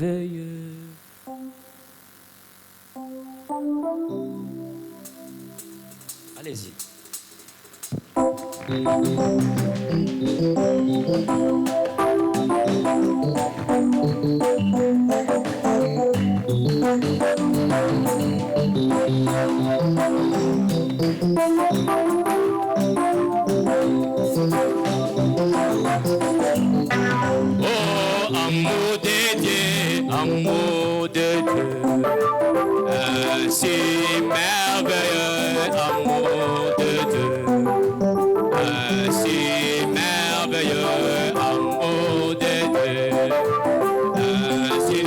merveilleux. Allez-y. Oh, amour de Dieu, amour de Dieu, si merveilleux, amour de Dieu, si merveilleux, amour de Dieu, si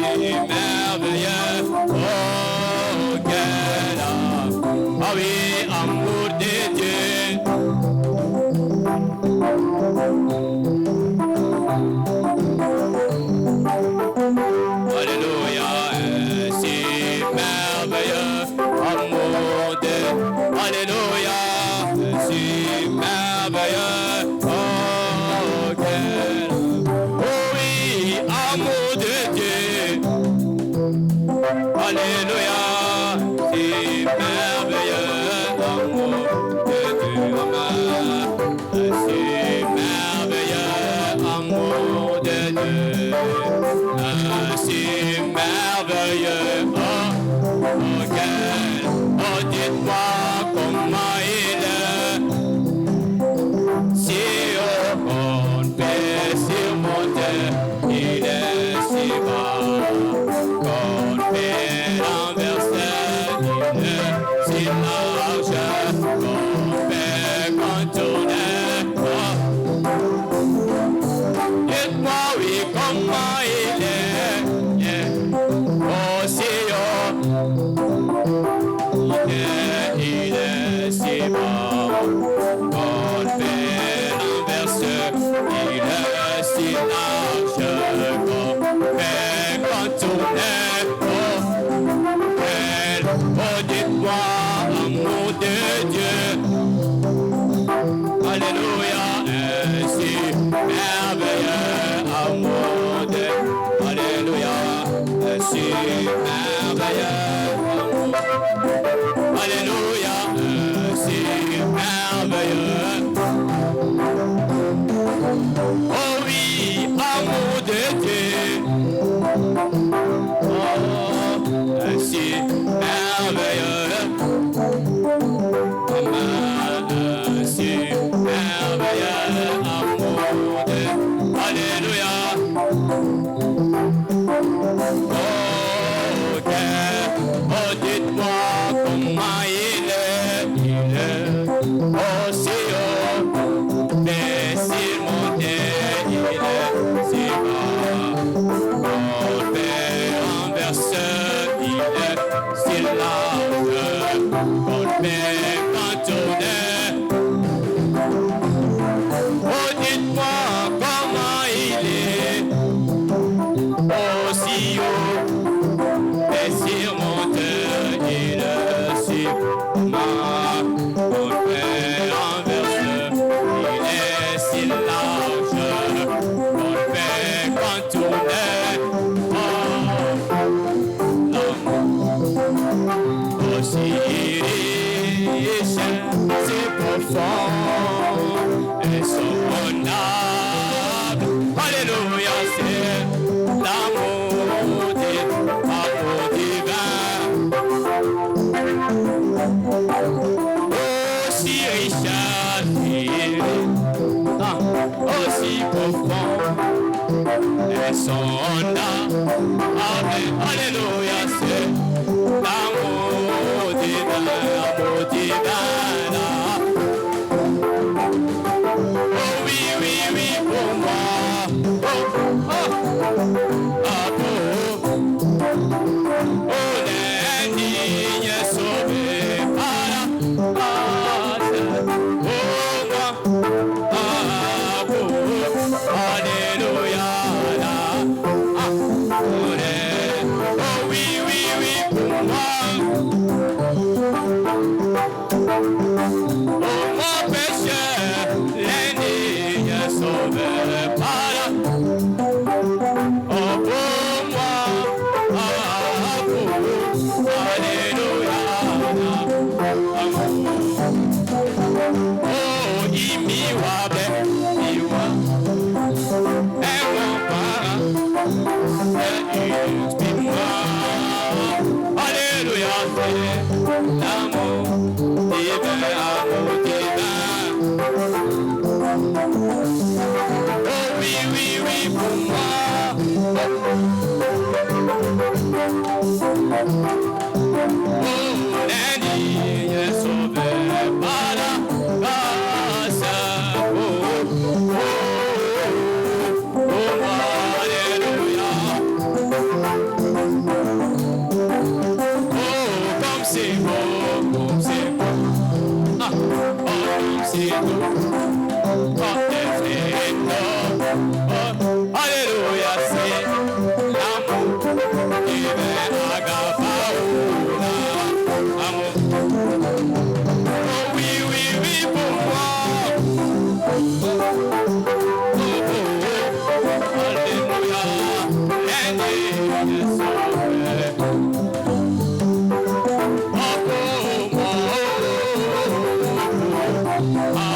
merveilleux, oh, quel amour, ah oui, amour de Dieu. Alléluia, si merveilleux, amour de Alléluia, si merveilleux, oh quel, oh oui, amour de Dieu. Alléluia, si merveilleux, amour de Dieu. Si merveilleux, amour de Dieu. Si merveilleux, oh, quel, oh, dites-moi comment il est, si on peut surmonter, il est si bas, qu'on peut renverser, il est si large, qu'on peut contourner, oh, dites-moi oui comment il est. Il est si bon, qu'on fait renverser, il est si large, qu'on fait contourner, oh, dites-moi, amour de Dieu, alléluia, si merveilleux, amour de, alléluia, si merveilleux. Alléluia, si merveilleux. Oh oui, amour de Dieu. Oh, si merveilleux. Si merveilleux, amour de Dieu. Alléluia. Oh, dites-moi comment il est aussi haut, mais s'il montait, il est si bas, on fait renverser, il est si large, on fait contourner. Oh, dites-moi comment il est aussi haut, mais s'il montait, il est si bas, on fait renverser, il est si large, on fait contourner. Oh, l'amour aussi riche, si profond, et sonable. Alléluia, c'est l'amour divin. Aussi riche, aussi profond, et sonable. Alléluia, c'est l'amour divin, l'amour divin. Oh oui, oui, oui, pour moi. Oh, oh, ah, oh, oh, l'indigne sauvé par la grâce. Oh, moi, ah, oh, alléluia, là, ah, oh, oui, oui, oui, pour moi. inspire-moi. Alléluia, c'est l'amour divin, amour divin. Oh oui, oui, oui, pour moi. Oh, l'ennemi est sauvé par la grâce. Oh, oh, oh, oh, alléluia. Oh, comme c'est beau, comme c'est beau. Ah, oh, comme c'est beau. Oh, c'est beau. Oh, alléluia, c'est l'amour qui vient à Gabaoula. Amour. Oh oui, oui, oui, pour moi. Oh, oh, oh, oh. Alléluia. L'ennemi est sauvé. Oh, pour moi.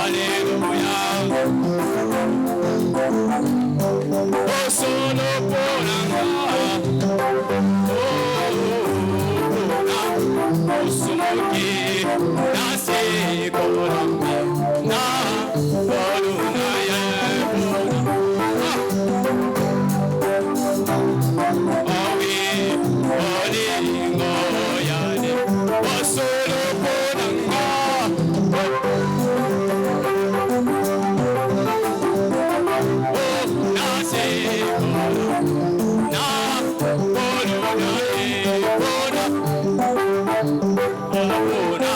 Alléluia. Oh, solo pour la Osumuki nasi kolombi na koluna ya owi olingo yane osolo ponanga nasi kolombi na koluna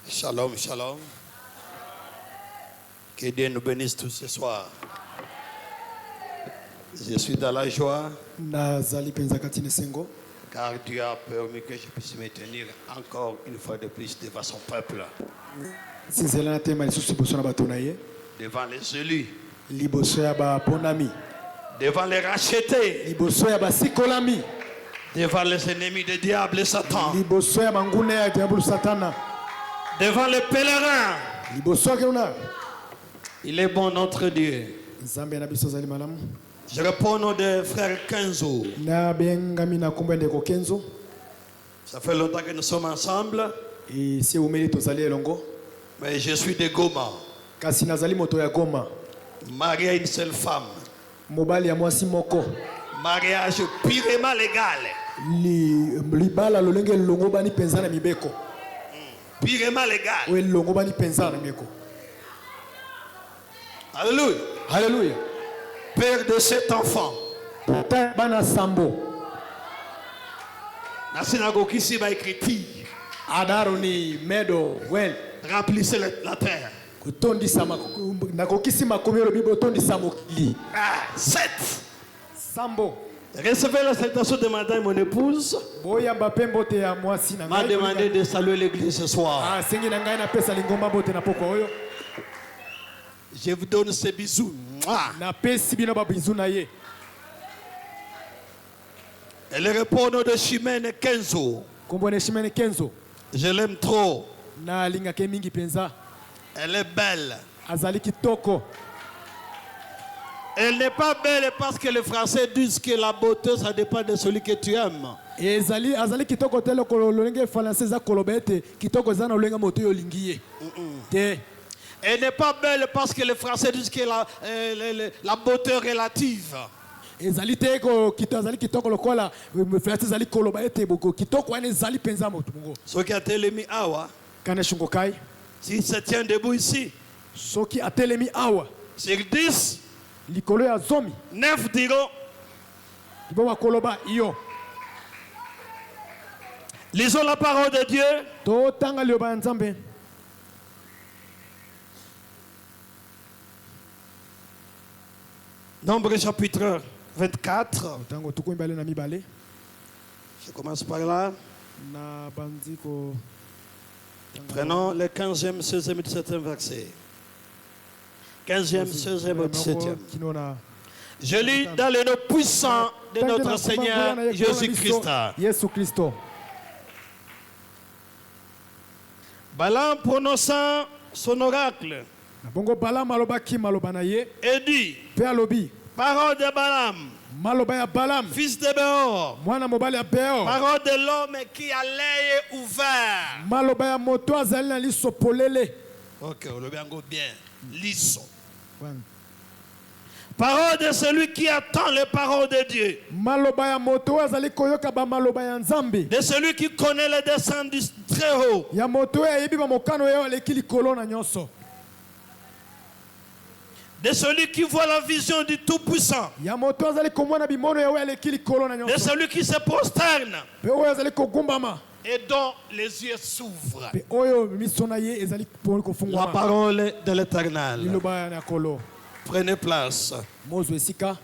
Shalom, shalom. Que Dieu nous bénisse tous ce soir. Je suis dans la joie car Dieu a permis que je puisse me tenir encore une fois de plus devant son peuple. Devant les élus. Devant les rachetés. Devant les ennemis du diable et Satan. Devant les pèlerins. Il est bon notre Dieu. Je réponds au nom de frère Kenzo. Ça fait longtemps que nous sommes ensemble. Mais je suis de Goma. Marié à une seule femme. mobali ya mwasi moko Mariage purement légal. libala lolenge elongo bani penza na mibeko Purement légal. oyo elongo bani penza na mibeko. Alléluia. Alléluia. Père de cet enfant. Ta bana sambo La synagogue ici va écrire. adaroni medo wel Remplissez la terre. kutondisa nakokisi makomi olobi botondisa mokili 7. sambo Recevez la salutation de madame mon épouse. boyamba mpe mbote ya mwasi na M'a demandé de saluer l'église ce soir. sengi na ngai napesa lingomba mbote na poko oyo Je vous donne ces bisous. Mouah. napesi bino babizu na ye. Elle répond au nom de Chimène Kenzo. kombo na Shimene Kenzo Je l'aime trop. nalingaka mingi mpenza Elle est belle. azali kitoko. Elle n'est pas belle parce que les Français disent que la beauté, ça dépend de celui que tu aimes. azali kitoko te lokolo lolenge français eza koloba ete kitoko eza na lolenga moto oyo olingi ye te. Elle n'est pas belle parce que les Français disent que la beauté est relative. ezali te azali kitoko lokola français ezali koloba ete boko kitoko wana ezali mpenza moto mongo. Soki atelemi awa, Kana shungo kai s'il se tient debout ici, soki atelemi awa sur 10, likolo ya zomi 9 diront. libo koloba iyo. Lisons la parole de Dieu. totanga liloba ya nzambe. Nombre chapitre 24. Tango tuko mbale na mibale Je commence par là. na banziko. Prenons le 15e, 16e et 17e verset. 15e, 16e et 17e. kinona Je lis dans le nom puissant de notre Seigneur Jésus-Christ. Yesu Kristo. Balaam prononçant son oracle Na bongo Balaam alobaki maloba na ye et dit, pe alobi parole de Balaam, maloba ya Balaam fils de Béor, mwana mobali ya Beor, parole de l'homme qui a l'œil ouvert. maloba ya moto azali na liso polele. Ok, on le bien bien. Lisons. Bwana. Parole de celui qui attend les paroles de Dieu. Maloba ya moto oyo azali koyoka ba maloba ya Nzambe. De celui qui connaît les desseins du Très-Haut. Ya moto oyo ayebi ba mokano oyo aleki likolo na nyonso. De celui qui voit la vision du Tout-Puissant. Ya moto azali komona bimono oyo aleki likolo na De nyonso. celui qui se prosterne Pe oyo azali kogumbama. et dont les yeux s'ouvrent. Pe oyo miso na ye ezali La kofungwama. parole de l'Éternel. Liloba ya kolo. Prenez place. Mozo esika.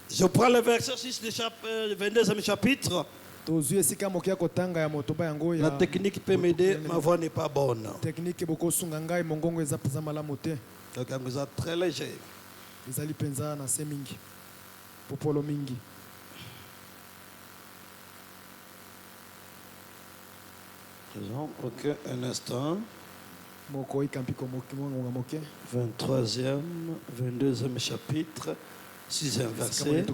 Je prends le verset 6 du 22e chapitre. Tozwi esika mokia kotanga ya motoba yango ya. La technique peut m'aider, ma voix n'est pas bonne. Technique boko sunga ngai mongongo eza peza malamu te. Donc vous êtes très léger. Ezali penza na se mingi. Popolo mingi. Ok, un instant. Moko ikampi ko mongonga moke. 23e, 22e chapitre, 6e verset.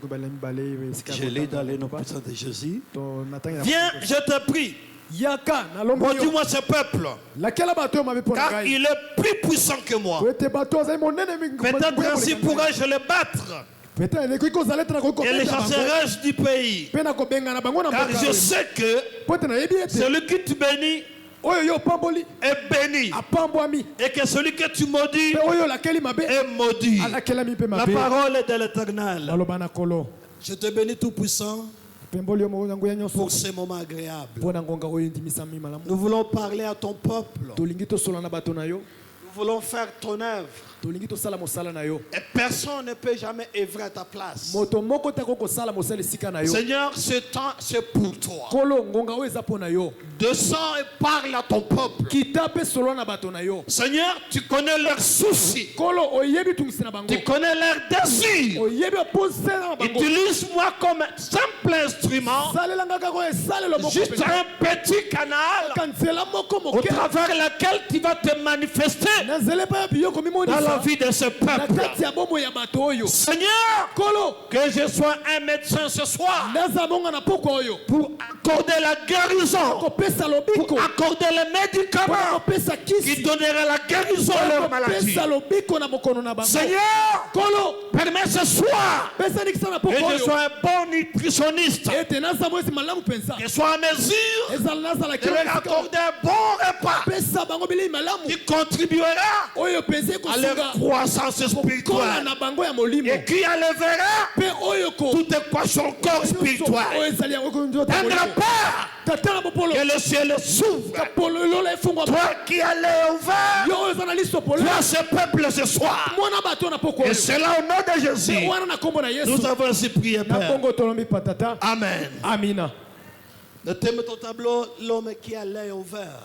Je lis dans les noms puissants de Jésus. Viens, je te prie. Yaka na lombo. Maudis-moi ce peuple. Laquelle bateau m'avait pour Car il est plus puissant que moi. Peut-être ainsi pourrais-je le battre. Et les chasserai du pays. Car je sais que celui que tu bénis est béni. Et que celui que tu maudis est maudit. La parole est de l'Éternel. Je te bénis tout puissant pour ces moments agréables. Nous voulons parler à ton peuple. Nous voulons faire ton œuvre. Et personne ne peut jamais œuvrer à ta place. Seigneur, ce temps, c'est pour toi. Descends et parle à ton peuple. Seigneur, tu connais leurs soucis. Tu connais leurs désirs. Utilise-moi comme un simple instrument, juste un petit canal au travers lequel tu vas te manifester dans la vie de ce peuple. Seigneur, que je sois un médecin ce soir pour accorder la guérison, pour accorder les médicaments qui donneraient la guérison à leur maladie. Seigneur, permets ce soir que je sois un bon nutritionniste, que je sois en mesure de leur accorder un bon repas qui contribuera à leur croissance spirituelle et qui enlèvera toute équation corps spirituel. Prendra part que le ciel s'ouvre. Toi qui as l'œil ouvert, vois ce peuple ce soir. Et c'est là au nom de Jésus. Nous avons ainsi prié, Père. Amen. Amina. Le thème de ton tableau, l'homme qui a l'œil ouvert.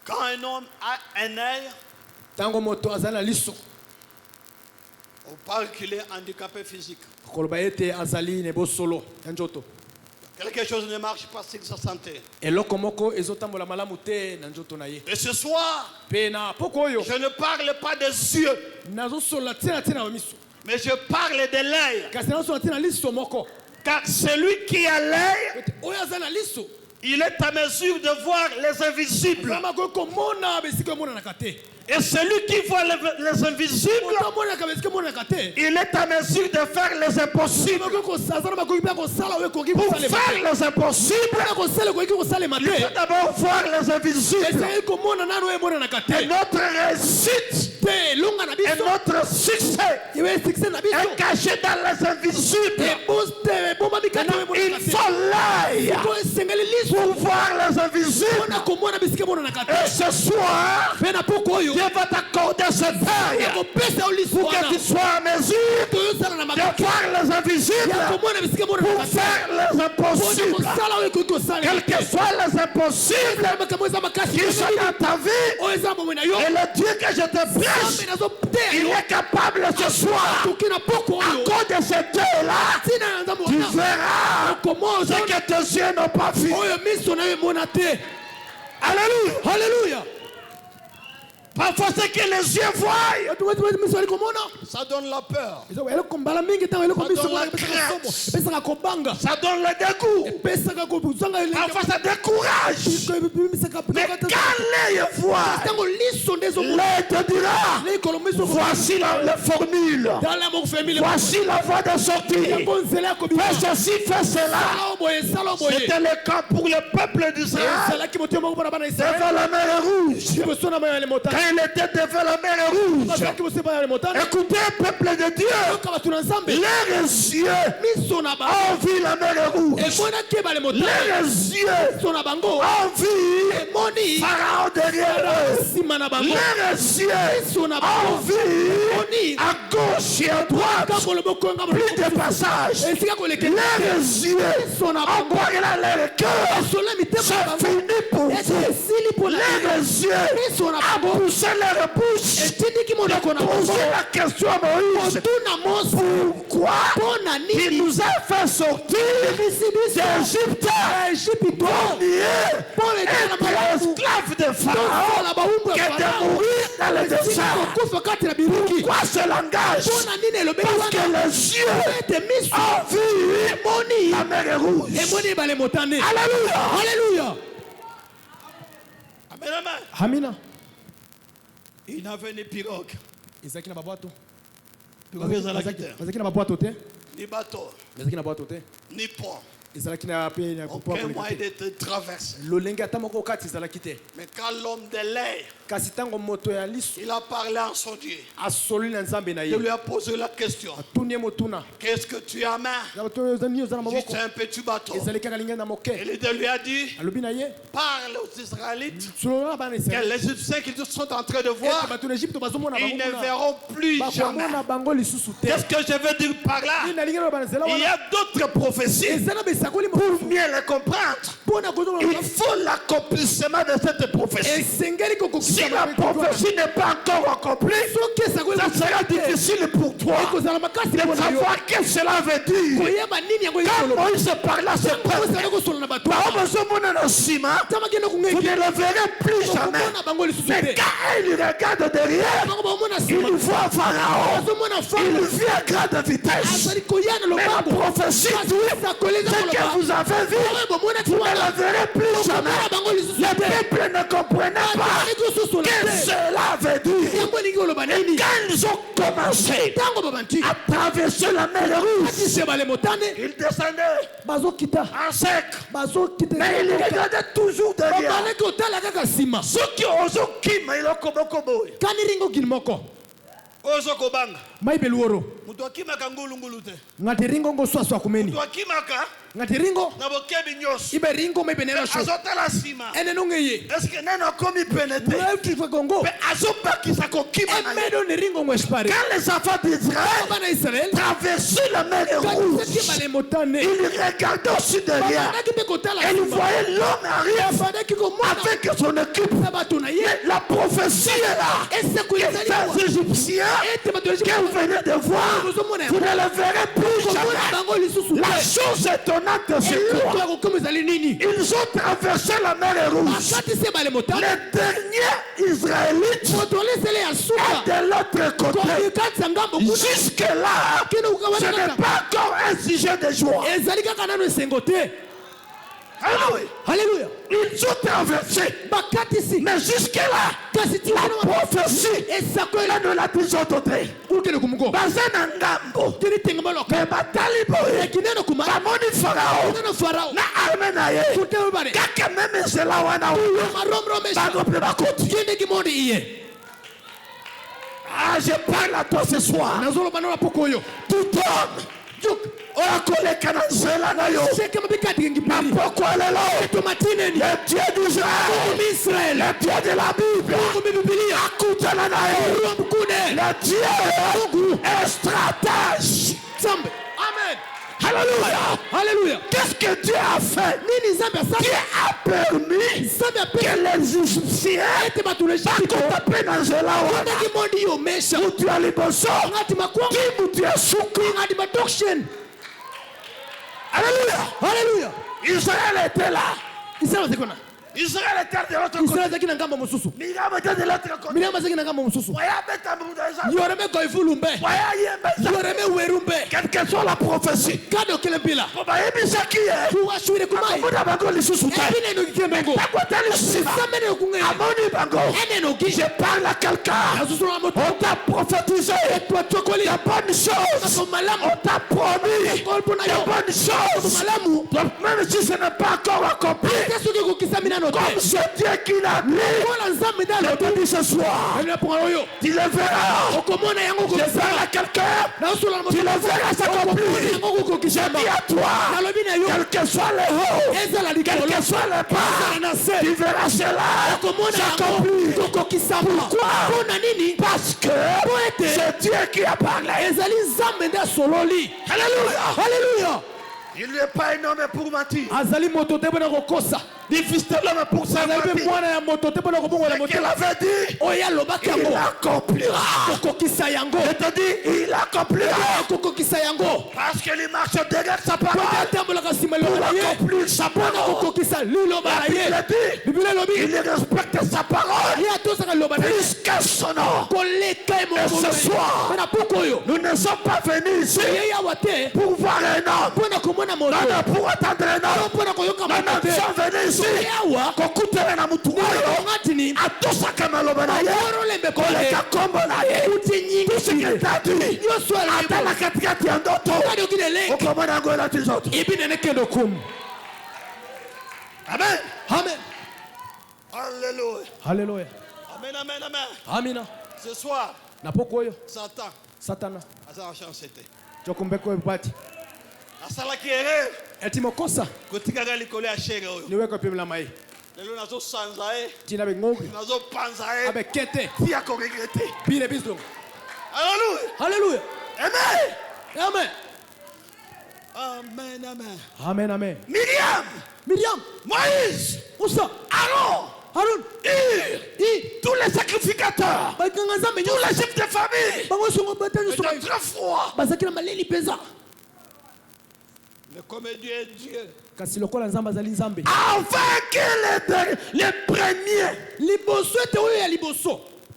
Quand un homme a un œil, on parle qu'il est handicapé physique. Quelque chose ne marche pas sur sa santé. Et ce soir, je ne parle pas des yeux, mais je parle de l'œil. Car celui qui a l'œil, il est à mesure de voir les invisibles. Et celui qui voit les invisibles, il est à mesure de faire les impossibles. Pour faire les impossibles, il faut d'abord voir les invisibles. Et notre réussite et notre succès est caché dans les invisibles. Il faut l'œil pour voir les invisibles. Et ce soir, Dieu va t'accorder cet œil pour que tu sois en mesure de voir les invisibles pour faire les impossibles. Quels que soient les impossibles qui sont dans ta vie, et le Dieu que je te prêche, il est capable ce soir. À cause de cet œil-là, tu verras ce que tes yeux n'ont pas vu. Alléluia. Alléluia. Parfois, ce que les yeux voient, ça donne la peur, ça donne la crainte, ça donne le dégoût. Parfois, ça décourage. Mais quand l'œil voit, l'œil te dira, voici la formule, voici la voie de sortie. Fais ceci, fais cela. C'était le cas pour le peuple d'Israël devant la mer Rouge. Quand il était devant la mer Rouge, écoutez, peuple de Dieu, leurs yeux ont vu la mer Rouge. Leurs yeux ont vu Pharaon derrière eux. Leurs yeux ont vu à gauche et à droite plus de passages. Leurs yeux ont croyé dans leur cœur. C'est fini pour vous. Leurs yeux ont poussé leur bouche de poser la question à Moïse. Pourquoi il nous a fait sortir d'Égypte pour être esclaves de Pharaon que de mourir dans le désert? Pourquoi ce langage? Parce que les yeux ont vu la mer Rouge. Alléluia. Alléluia. Amina. Il n'avait ni pirogue, ezaki na babwato pirogue ezalaki te, ezaki na babwato te, ni bateau, ezaki na babwato te, ni pont, ezalaki na pe na aucun moyen de traverser. lolenge ata moko kati ezalaki te. Mais quand l'homme de l'œil, kasi tango moto ya liso il a parlé en son Dieu, asoli na nzambe na ye, il lui a posé la question, atunie motuna, qu'est-ce que tu as main? Juste un petit bateau. ezalaki kalinga na moke, Et l'Éternel lui a dit, alobi na ye parle aux Israélites solo bana que Israël les Égyptiens qu'ils sont en train de voir, bato na Egypte bazomona ils ne bango verront plus jamais. na bango lisusu te. Qu'est-ce que je veux dire par là? Il y a d'autres prophéties pour mieux les comprendre, il faut l'accomplissement de cette prophétie. Si la prophétie n'est pas encore accomplie, ça sera difficile pour toi de savoir ce que cela veut dire. Quand Moïse parle à ses peuple, vous ne le verrez plus jamais. Mais quand il regarde derrière, il voit Pharaon. Il vit à grande vitesse. Mais la prophétie dit ce que vous avez vu, vous ne le verrez plus jamais. Le peuple ne comprenait pas ce que cela veut dire. Et quand ils ont commencé à traverser la mer Rouge, ils descendaient en sec. Mais ils regardaient toujours derrière. Ceux qui osent kima, ils ont ozo kobanga maibe luoro mutu akimaka ngulungulu te ngati ringo ngo swaswa kumeni mutu akimaka ngati ringo na bokebi nyos ibe ringo maibe neno sho azotala sima ene nongeye est-ce que neno komi pénétrer lefti fa gongo pe azobakisa kokima emedo ne ringo ngo espare quand les enfants d'Israël traversaient la mer Rouge, ils regardaient aussi derrière et ils voyaient l'homme arriver avec son équipe. Mais la prophétie est là et ces Égyptiens que vous venez de voir, vous ne le verrez plus jamais. La chose étonnante c'est quoi? Ils ont traversé la mer Rouge. Les derniers Israélites sont de l'autre côté. Jusque là, ce n'est pas encore un sujet de joie. Alléluia. Ils ont traversé. Mais jusque là, la prophétie ne l'a plus entendue. Bazana ngambo. Mais batali boye. Bamoni Pharaon. Na armée na ye. Kaka meme zela wana. Bagope bakoti. Ah, je parle à toi ce soir. Tout homme. Orakoleka na nzela na yo. Mapoko lelo. Le Dieu d'Israël. Le Dieu de la Bible. Akutana na yo. Le Dieu est stratège. Amen. Alléluia. Alléluia. Qu'est-ce que Dieu a fait? Dieu a permis que les Égyptiens taper dans Zéla wana. Mutu ya liboso. Ki mutu ya suku. Alléluia. Alléluia. Israël était là. Israël était de l'autre côté. Israël était de l'autre côté. Miriam était de l'autre côté. Miriam était de l'autre côté. Yoreme koifulumbe. Yoreme werumbe. Quelle que soit la prophétie. Kado kelempila. Baba ebisaki ye. Kuwashwire kumai. Akomuda bango lisusu ta. Ebine no kikengo. Takwatali sima. Samene no kunge. Amoni bango. Ene no ki. Je parle à quelqu'un. On t'a prophétisé. La bonne chose. On t'a promis. La bonne chose. Même si ce n'est pas encore accompli. Comme c'est Dieu qui l'a dit. Je te dis ce soir. Tu le verras. Je parle à quelqu'un. Tu le verras s'accomplir. Je dis à toi. Quel que soit le haut. Quel que soit le bas. Tu verras cela s'accomplir. Pourquoi? Parce que c'est Dieu qui a parlé. Alléluia. Alléluia. Il n'est pas un homme pour mentir. Ni fils de l'homme pour s'avancer. Ce qu'il avait dit, il accomplira. Je te dis, il accomplira. Parce qu'il marche derrière sa parole. Pour accomplir sa parole. Il respecte sa parole. Plus que son nom. Et ce soir, nous ne sommes pas venus ici pour voir un homme. Non, pour attendre un homme. Nous sommes venus ici. Kokutana na mtu huyo atosaka maloba na ye koleka kombo na ye tusiketatu atala katikati ya ndoto ukomona ngola tizoto ibinenekendo kum. Amen. Amen. Alléluia. Alléluia. Amen, amen, amen. Amina. Ce soir, napokoyo Satan Satana chance chokumbeko ebati asala kere etimokosa kotika gali kole a chere oyo niweko pimla mai lelo nazo sanza e tina bengongi nazo panza e abe kete tia ko regretter bile bisdom. Alléluia. Alléluia. Amen. Amen. Amen, amen. Amen, amen. Myriam, Moïse, Moussa, Aaron, tous les sacrificateurs, tous les chefs de famille, étaient très froids. Mais comme Dieu est Dieu, afin que les premiers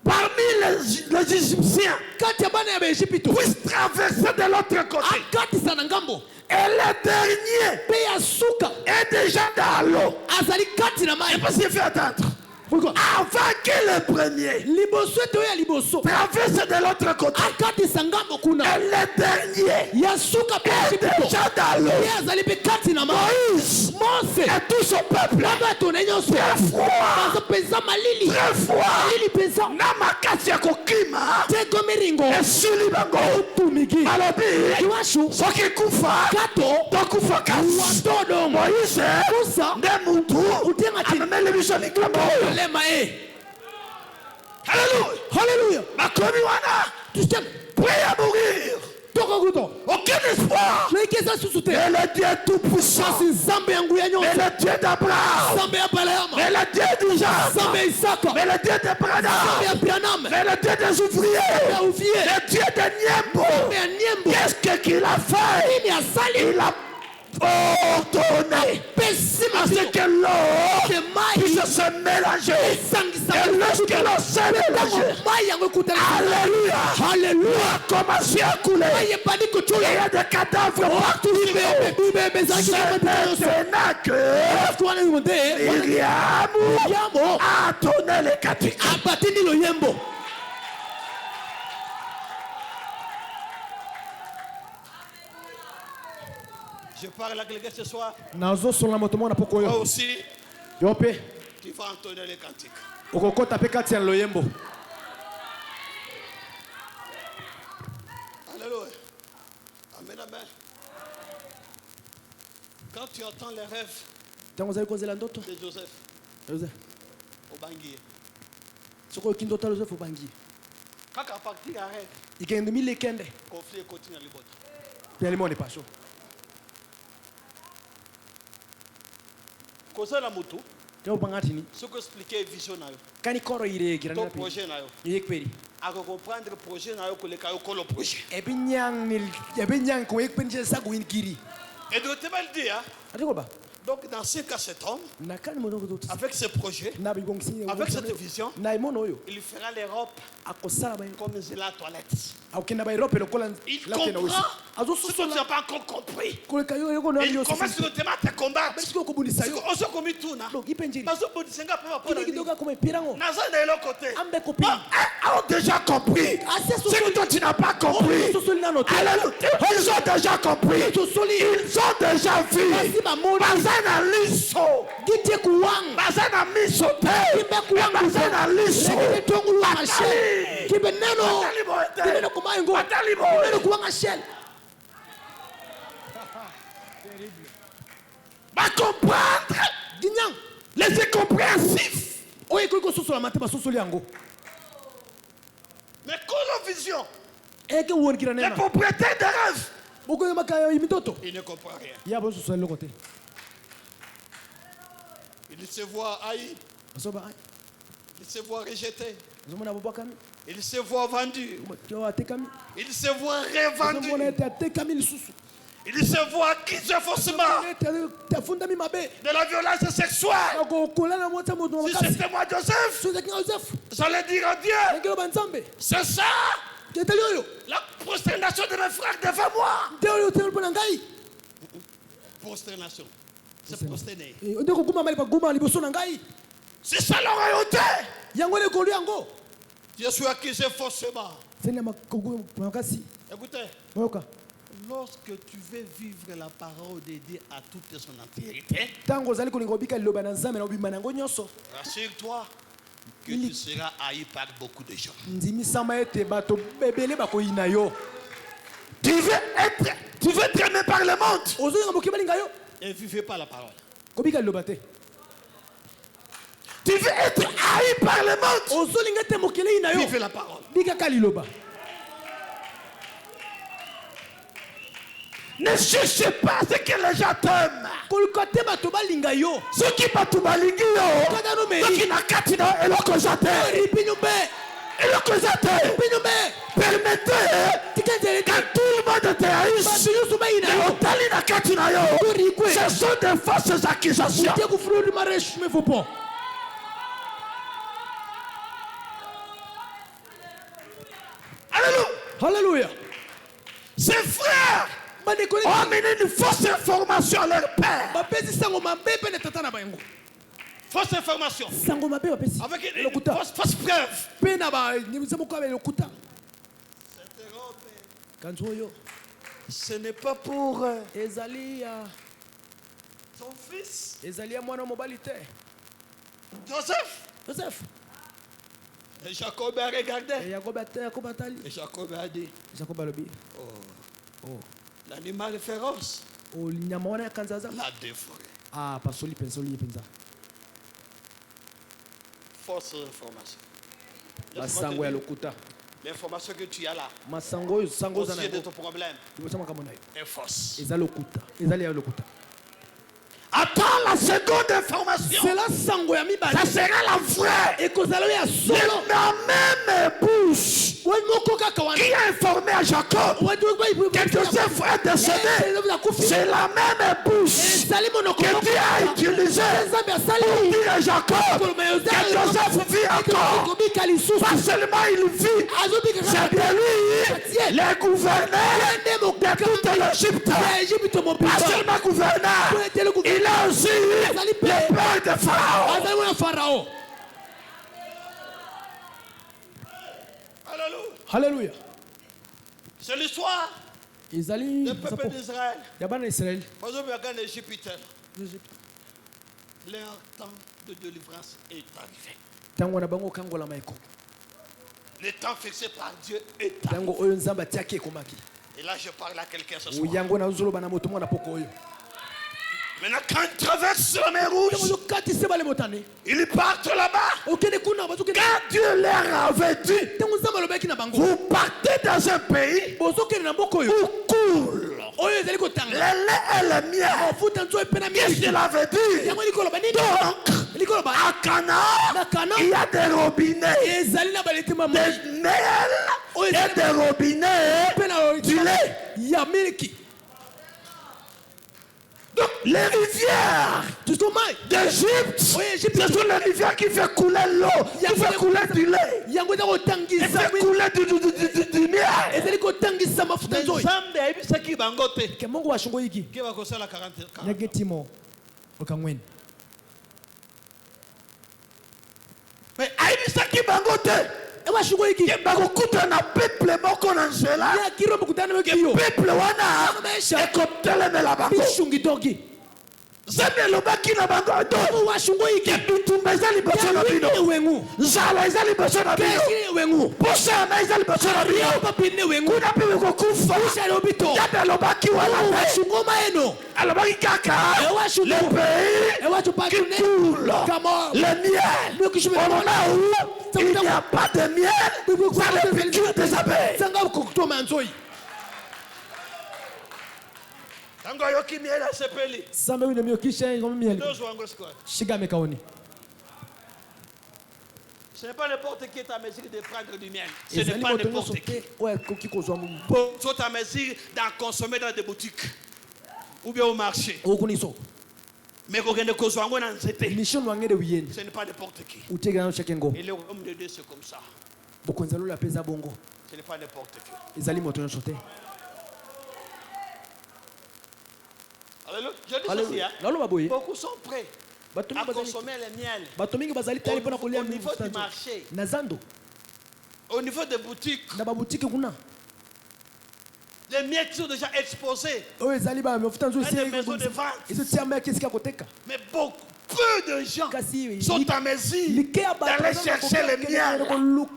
parmi les Égyptiens puissent traverser de l'autre côté. Et le dernier est déjà dans l'eau. Et parce qu'il fait attendre. Avant que le premier traverse de l'autre côté. Et le dernier est déjà dans l'eau. Moïse et tout son peuple très froid. Très froid. Namakasi ya kokima. Esuli bango. Alobi. Soki kufa. Tokufa kasi. Moïse nde mutu. Amemele biso likambo. Alléluia. Makomi wana. Prêt à mourir. Aucun espoir. Mais le Dieu tout-puissant. Mais le Dieu d'Abraham. Mais le Dieu d'Isaac. Mais le Dieu d'Abraham. Mais le Dieu des ouvriers. Le Dieu de Niembo. Qu'est-ce qu'il a fait? Il a ordonné à ce que l'eau puisse se mélanger. Et lorsque l'eau s'est mélangée, Alléluia, a commencé à couler. Il y a des cadavres partout. C'est maintenant que Myriam a donné les catholiques. Je parle à quelqu'un ce soir. Toi aussi, tu vas entonner les cantiques. Alléluia. Amen, amen. Quand tu entends les rêves de Joseph, au Bangui, quand à partir d'un rêve, conflit continue à l'ébauche. Koza la moto. Ce que expliquer vision na yo. Ton projet na yo. À comprendre le projet na yo que le kayo kolo projet. Et de te mal dire. Donc dans ce cas cet homme avec ce projet, avec cette vision, il fera l'Europe comme la toilette. Il comprend ce que tu n'as pas encore compris. Il commence notamment à te combattre. On se commet tout. Ont déjà compris ce que toi tu n'as pas compris. Ils ont déjà compris. Ils ont déjà vu. Bazana liso. Bazana miso te. Bazana liso. Va comprendre les incompréhensifs. Mais vision, les propriétaires de rêve, il ne comprend rien. Il se voit haï. Il se voit rejeté. Il se voit vendu. Il se voit revendu. Il se voit accusé faussement de la violence sexuelle. Si c'était moi Joseph, j'allais dire à Dieu, c'est ça la prosternation de mes frères devant moi. Prosternation, c'est prosterner. C'est ça la royauté. Je suis accusé faussement. Écoutez, lorsque tu veux vivre la parole de Dieu à toute son entièreté, rassure-toi que tu seras haï par beaucoup de gens. Tu veux être aimé par le monde et vivez pas la parole. Tu veux être haï par le monde, vivez la parole. Ne cherchez pas ce que les gens t'aiment. Ce qui m'a tout balingi yo. Ce qui n'a qu'à t'aider et le causateur. Et le causateur. Permettez que tout le monde te haïsse. Ce sont des fausses accusations. Alléluia. Alléluia. Ces frères ont amené une fausse information à leur père. Fausse information. Avec une fausse preuve. Ce n'est pas pour son fils. Joseph. Et Jacob a regardé. Et Jacob a dit, oh, l'animal féroce l'a dévoré. Fausse information. L'information que tu as là, au sujet de ton problème, est fausse. Attends la seconde information. Ça sera la vraie. C'est la même bouche qui a informé à Jacob que Joseph est décédé. C'est la même bouche que Dieu a utilisée pour dire à Jacob que Joseph vit encore. Pas seulement il vit, c'est bien lui, le gouverneur de toute l'Égypte. Pas seulement gouverneur, il a aussi le père de Pharaon. Alléluia. C'est l'histoire du peuple d'Israël. Leur temps de délivrance est arrivé. Le temps fixé par Dieu est arrivé. Et là, je parle à quelqu'un ce soir. Maintenant, quand ils traversent la mer Rouge, ils partent là-bas. Quand Dieu leur avait dit, vous partez dans un pays où coule le lait et le miel. Qu'est-ce qu'il avait dit? Donc, à Canaan, il y a des robinets, des miel et des robinets du lait. Donc, les rivières d'Égypte, ce sont les rivières qui font couler l'eau, qui font couler du lait, qui font couler du miel. Mais aïbisaki bangote. Na peuple moko na nzela. Peuple wana ekotelemela bango. Zeme lobaki na bango do. Bitumba ezali liboso na bino. Nzala ezali liboso na bino. Posa na ezali liboso na bino. Kuna pe kokufa. Yabe lobaki wana. Alobaki kaka. Le pays qui coule le miel. On en a où il n'y a pas de miel. Ça les piqûres des abeilles. Tango yoki miel a sepeli. Ce n'est pas n'importe qui est à mesure de prendre du miel. Ce n'est pas n'importe qui. Soit à mesure d'en consommer dans des boutiques ou bien au marché. Mais quand on a ce n'est pas n'importe qui. Et le royaume de Dieu c'est comme ça. Ce n'est pas n'importe qui. Alléluia. Je dis ceci, hein? Beaucoup sont prêts à consommer le miel au niveau du marché, au niveau des boutiques. Les miels qui sont déjà exposés dans les maisons de vente. Mais beaucoup peu de gens sont en mesure d'aller chercher le miel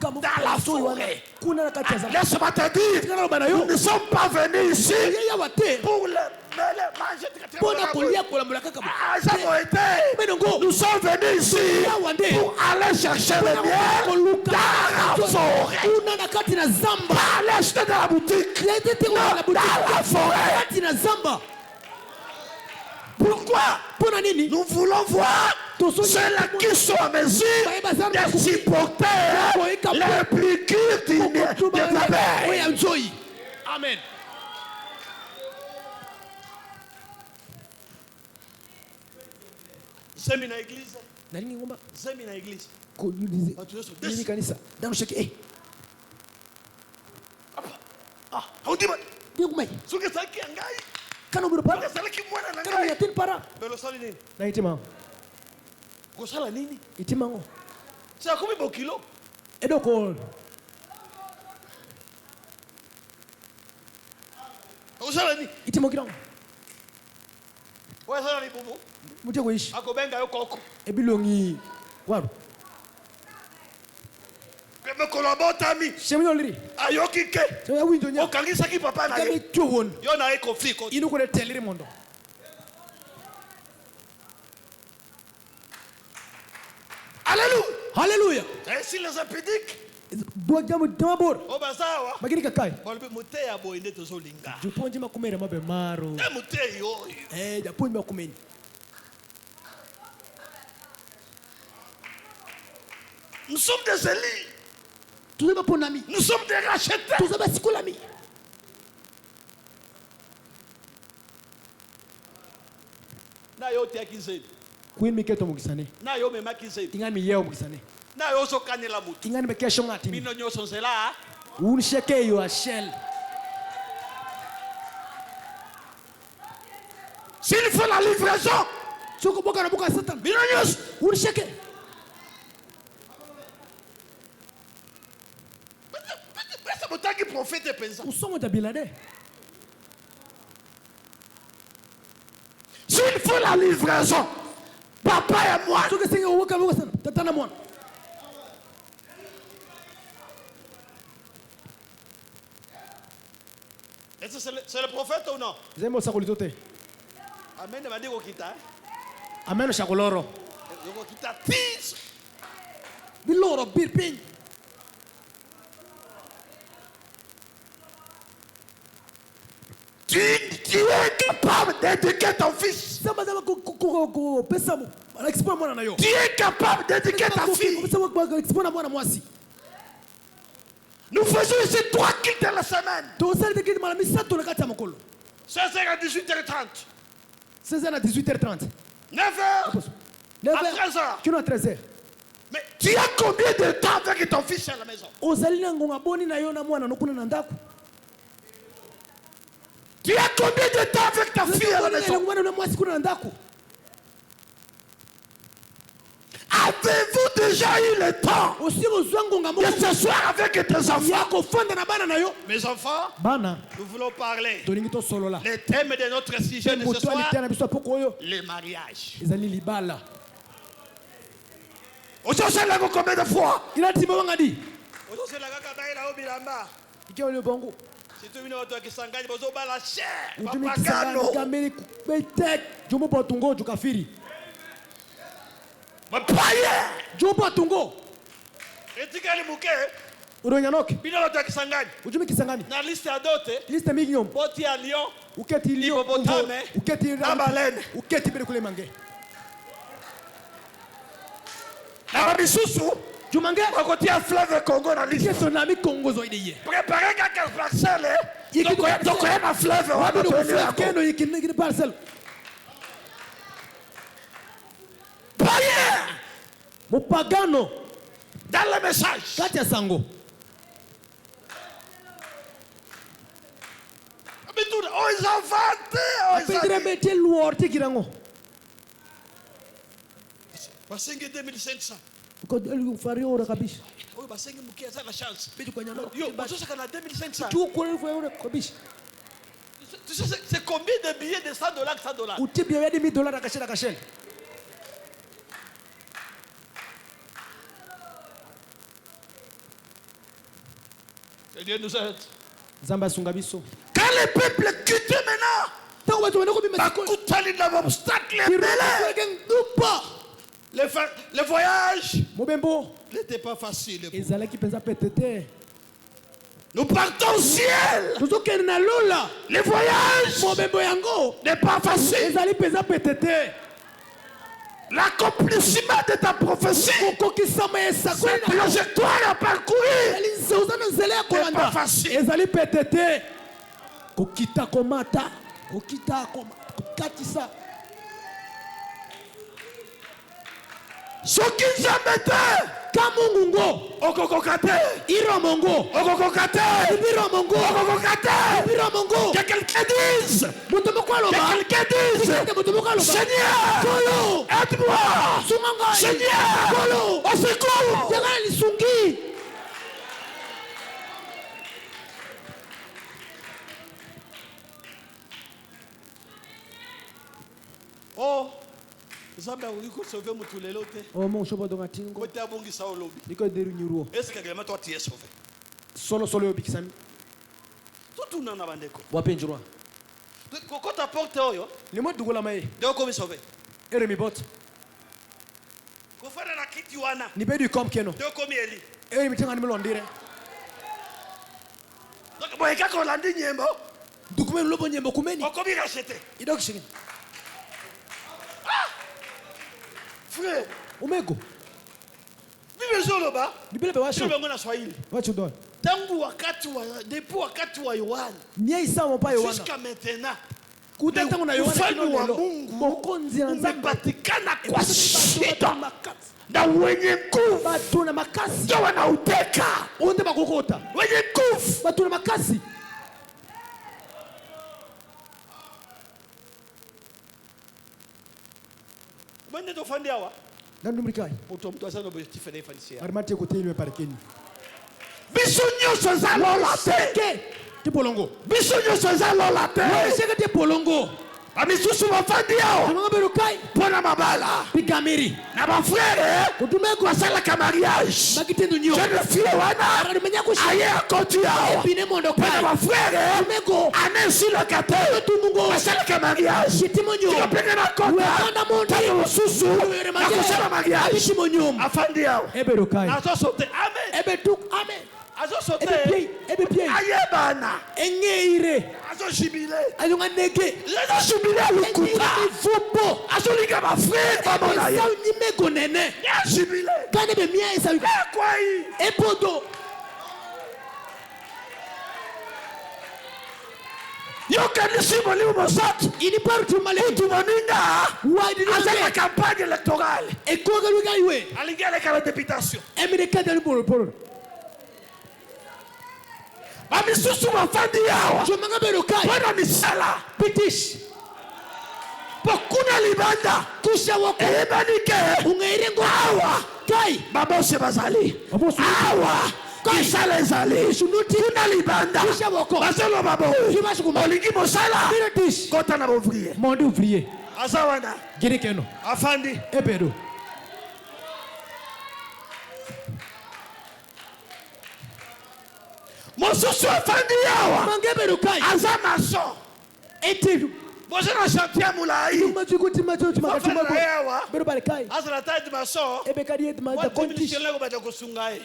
dans la forêt. Laisse-moi te dire, nous ne sommes pas venus ici pour le manger. Nous sommes venus ici pour aller chercher le miel dans la forêt. Pas l'acheter dans la boutique, dans la forêt. Pourquoi? Nous voulons voir ceux-là qui sont en mesure de supporter les piqûres des abeilles. Amen. Zemi na église. Nani ngomba? Zemi na église. Nini kanisa? Dans chaque Ah, on dit Yugmai. ce que ça qui engaille. Kana buru para? Ça qui moi na Kana yatin para? Mais le sali nini? Na itima. Ko sala nini? Itima ngo. C'est combien de kilos? Edo ko. Ko sala nini? Itima kirango. Ouais, ça ni bobo. Muje ko ishi. Akobenga yo koko. Ebilongi. Waru. Me collabore tami. Shemyo liri. Ayoki ke. Ya winjo nya. Okangisa ki papa na Kami ye. chowon. Yo na e conflit ko. Inu ko le teliri mondo. Alléluia. Hallelujah. Ainsi les impédiques. Bo jamu damabor. O bazawa. Magini kakai. Bolbe muteya boy ndeto zolinga. Juponji makumere mabe maro. E muteya yo. Japonji makumeni. Nous sommes des élus. Tuzaba ponami. Nous sommes des rachetés. Tuzaba sikulami. Na yo te akizeni. Queen miketo mugisane. Na yo mema kizeni. Ingani yeo mugisane. Na yo so kanela mutu. Ingani bekesho ngati. Mino nyoso nzela. Unsheke yo a shell. S'il fait la livraison. Soko boka na boka satan. Mino nyoso. Unsheke. C'est mon temps qui prophète pensa. Usongo ta bilade. S'il fait la livraison. Papa et moi. Soko senga woka boka satan. Tatana mwana. C'est le prophète ou non? Zembo sakolitote. Amen m'a dit kita. Amen shakoloro. Yoko kita tis. Biloro birpin. Tu es capable d'éduquer ton fils. Sama dama ko pesamo. Ala expo mwana na yo. Tu es capable d'éduquer ta fille. Pesamo ko expo na mwana mwasi. Nous faisons ici 3 cultes dans la semaine. 16h à 18h30. 16h à 18h30. 9h 9h à 13h. Kino à 13h. Mais tu as combien de temps avec ton fils à la maison? Tu as combien de temps avec ta fille à la maison? Avez-vous déjà eu le temps de s'asseoir avec tes enfants? Mes enfants, nous voulons parler. Le thème de notre sujet de ce soir, le mariage. Aujourd'hui, combien de fois? Na liste ya dote. Liste mingi Boti ya lion. Uketi lion. Hipopotame. Uketi Abalene. Uketi bere kule mange. Na babisusu. Jumange. Bakoti ya fleuve Congo na liste. Keso na mi Congo zo ide ye. Préparez quelques parcelles. Donc il y a un fleuve. Wabi no fleuve keno yikini parcelle. Païen. Mupagano. Dans le message. Kati ya sango. Ils ont vanté. Pedre mete luorte kirango. Basenge 2500. Ko fari ora kabisa. Oui, basenge mukiaza la chance. Beju kwa nyano. Yo, bazo saka na 2500. Tu ko ora kabisa. Tu sais c'est combien de billets de $100 $100? Uti bia ya $1000 akashela kashela. Que Dieu nous aide. Zamba sunga biso. Quand le peuple quitte maintenant, le voyage n'était pas facile. Nous partons au ciel. Le voyage n'est pas facile. L'accomplissement de ta prophétie, cette trajectoire à parcourir n'est pas facile. Soki nzambete kamungungo okokokate iromongo okokokate ibiromongo okokokate ibiromongo que quelqu'un dise Seigneur Kolo aide-moi Seigneur Kolo au secours Yagala lisungi. Oh oh mon chobo donga tingo niko deru nyuruo solo yo bikisami wapenjurwa kokota porte oyo limo dugula mai ndio komi sauvé ere mi bot kofana na kiti wana ni bedu kom keno ndio komi eli ere mi tanga ni melondire donc boy ka ko landi nyembo dukume lobo nyembo kumeni okomi racheter idok shini frère umego bibi zoloba bibele washo bibi ngona swahili wacho don tangu wakati wa depuis wakati wa Yohana miaisa mpa Yohana jusqu'à maintenant kutangu na Yohana ufalme wa Mungu mokonzi na nzambe umepatikana kwa shida na wenye nguvu batu na makasi ndio wanauteka unde bakokota wenye nguvu batu na makasi mwende tofandi hawa ndumrikai mtu asana objectif na ifanisia arimate kote ile parekeni biso nyoso za lola te tipolongo biso nyoso za lola te sheke tipolongo amisusu mafandi yao ngaberukai pona mabala pikamiri na bafrere kutumeko basala ka mariage bakitendo nyo jeune fille wana arimenya ko aye akoti yao epine mondo pona kai bafrere tumeko anesi locataire tumungo basala ka mariage kitimonyo kapeka na kota wekanda mondo mususu akusala mariage kitimonyo afandi yao eberukai azo sote amen ebetuk amen azo sote ebepiei ayebana engeire azo jibile ayonga nege azo jibile lukuta fupo azo liga ba frère bamona ye nimeko nene ya jibile kane be mia esa kwai epodo yokanisi molimo mosatu ini partu male tumoninga wadi azala campagne électorale ekoga luga iwe alingale kala députation amerika dali polo bamisusu bafandi yawa jomanga berukai mpona misala pitish pokuna libanda kusha wako eyebani ke ungeirengo awa kai babose bazali awa misala ezali kuna libanda bazoloba boye olingi mosala kota na bouvrier monde ouvrier aza wana girikeno afandi ebedo mosusu afandi yawa mangeberukai aza mason eti boza na chantier molai yawa azala taille de mason watimisheleko baja kosunga ye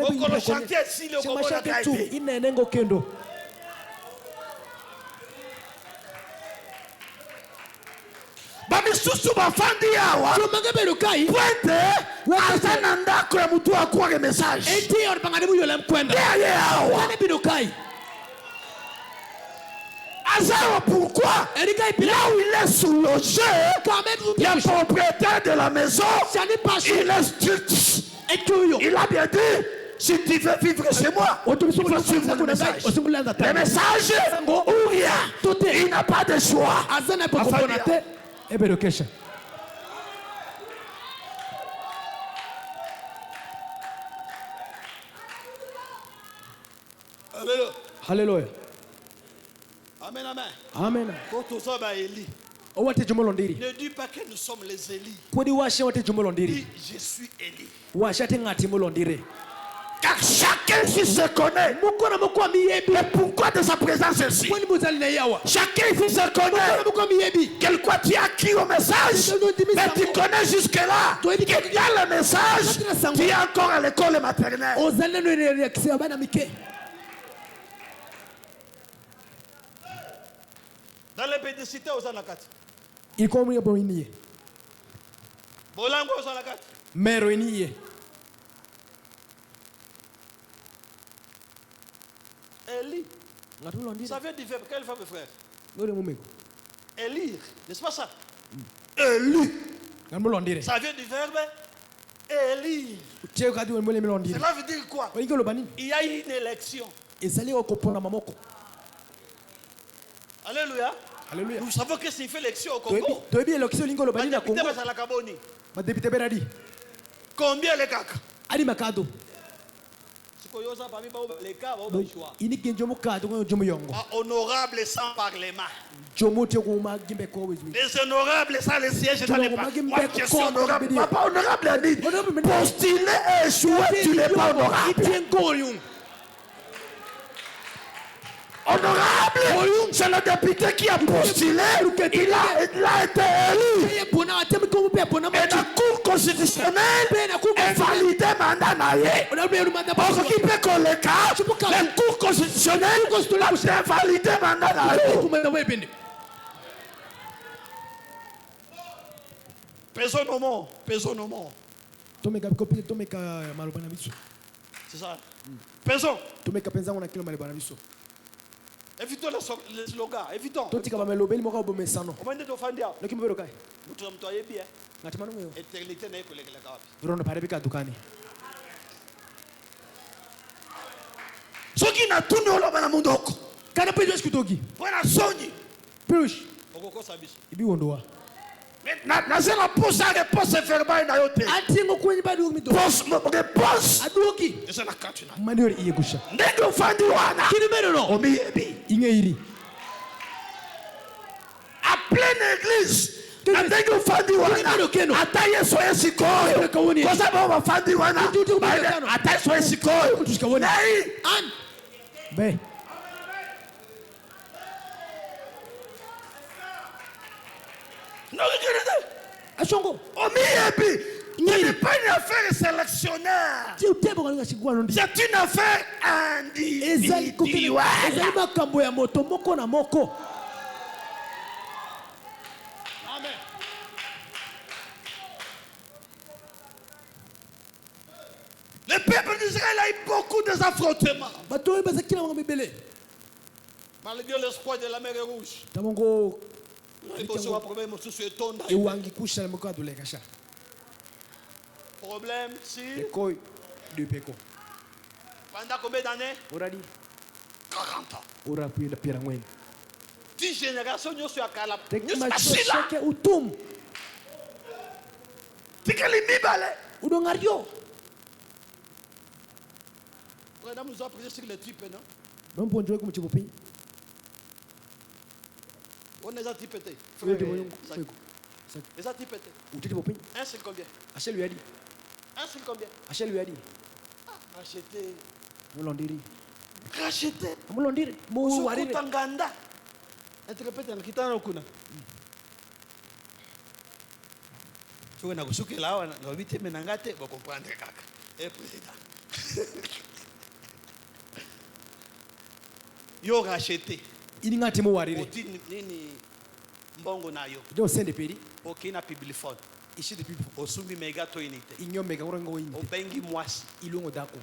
okolo chantier esili okomona kaite inenengo kendo bamisusu bafandi yawa pwete aza na ndako ya mutu akwake message ye yawa azawa pourquoi là où il est sous-logé le propriétaire de la maison il est strict il a bien dit si tu veux vivre chez moi il faut suivre le message le message ou rien il n'a pas de choix eberokesha Hallelujah. Amen, amen. Amen. Ne dis pas que nous sommes les Élis. Dis Je suis Élie. Car chacun ici se connaît. Mais pourquoi de sa présence ici? Chacun ici se connaît. Quelquefois tu as acquis au message, mais tu connais jusque-là. Il y a le message, tu es encore à l'école maternelle. Dans les bénédicité aux anakati. Il comme bon ini. Bolango aux anakati. Mero ini. Eli. Ça vient du verbe. Quel verbe, frère? Élire. N'est-ce pas ça? Élu. Ça vient du verbe élire. Cela veut dire quoi? Il y a une élection. Alléluia. Alléluia. Nous savons que c'est une élection au Congo. Combien les caca? Honorable sans parlement. Les honorables sans les sièges dans les parlements. Moi je suis honorable. Pas honorable. Postuler et échouer, tu n'es pas honorable. Honorable, c'est le député qui a postulé, il a été élu. Et la Cour constitutionnelle est validée mandat. Pour qui peut qu'on le cas, la Cour constitutionnelle est validée mandat. Pesons nos mots, pesons nos mots. C'est ça. Pesons. Évitons le slogan, évitons. Éternité n'est pas le ce qui n'a tout nous là dans monde oko. Kana pe Yesu kutoki. Bwana sonyi. Push. Okoko sabiso. Ibi ondoa. Na zela posa réponse verbale na yote. Atingo kwenye bado mito. Réponse. Aduki. Esa na katuna. Manyo iyegusha. Ndego fandi wana. Kirimero no. Omiyebi. Ingeiri. À pleine église. Ndego fandi wana. Ataye soye sikoyo. Kwa sababu wafandi wana. Ataye soye sikoyo. Nei. An. Be. Ashongo. Omiyebi. Ce n'est pas une affaire sélectionnaire. C'est une affaire individuelle. Amen. Le peuple d'Israël a eu beaucoup d'affrontements. Malgré l'espoir de la mer Rouge. Problème si. Pendant combien d'années? 40 ans. 10 générations nous sommes à Kalab. Nous sommes c'est que les mibales. Madame nous a pris sur les types, non? On les a typés. Les a typés. Un c'est combien? Un c'est combien? Acheter. Racheter. Tanganda. Interprète en kitana okuna. Tu vois na kusuki lawa na vite menangate ba comprendre kaka. Président. Yo racheter. Iningati mo warire. Nini mbongo nayo. Do sende peri. Okina publiphone. Ici depuis pour osumbi mega to unité. Inyomega ngorengo indi. Obengi mwasi. Ilongo dako.